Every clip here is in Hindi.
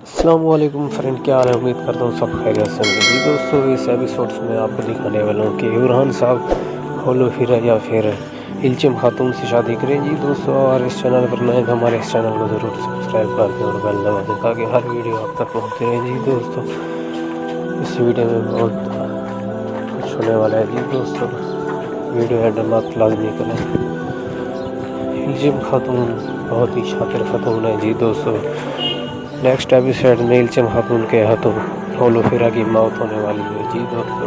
अस्सलाम वालेकुम फ्रेंड, क्या हाल है। उम्मीद करता हूँ सब खैरियत से होंगे। जी दोस्तों, इस एपिसोड्स में आपको दिखाने वाला हूँ कि इमरान साहब होलो फिरा या फिर इल्चिम खातून से शादी करें। जी दोस्तों, और इस चैनल पर नए तो हमारे इस चैनल को ज़रूर सब्सक्राइब कर दें और बेल दबा दें ताकि हर वीडियो आप तक पहुँचती रहे। जी दोस्तों, इस वीडियो में बहुत कुछ होने वाला है। जी दोस्तों, वीडियो एंड मत लाजमी करें। इल्चिम खातून बहुत ही शातिर खातून है। जी दोस्तों, नेक्स्ट एपिसोड में इल्चिम खातून के हाथों होलो फिरा की मौत होने वाली है। जी दोस्तों,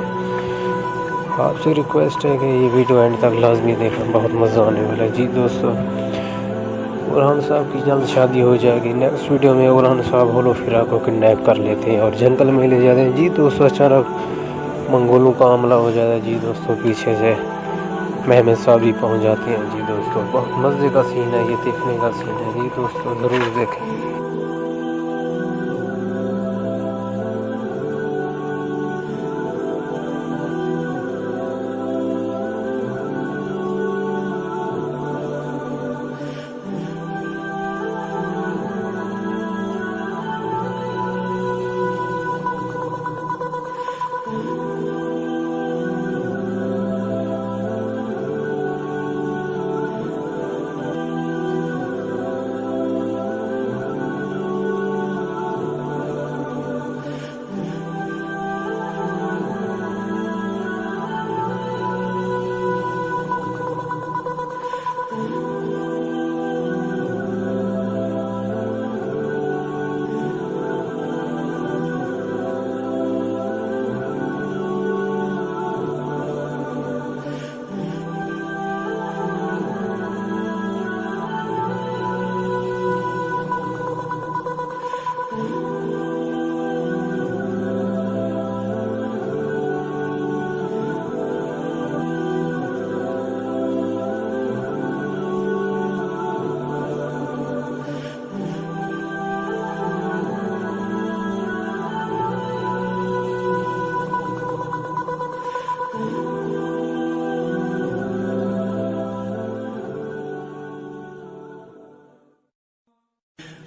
आपसे रिक्वेस्ट है कि ये वीडियो एंड तक लाजमी देखें, बहुत मज़ा आने वाला है। जी दोस्तों, बुरहान साहब की जल्द शादी हो जाएगी। नेक्स्ट वीडियो में बुरहान साहब होलो फिरा को किडनैप कर लेते हैं और जंगल में ले जाते हैं। जी दोस्तों, अचानक मंगोलों का हमला हो जाता है। जी दोस्तों, पीछे से महमद साहब भी पहुंच जाते हैं। जी दोस्तों, बहुत मज़े का सीन है, ये देखने का सीन है। जी दोस्तों, ज़रूर देखें।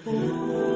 Ooh.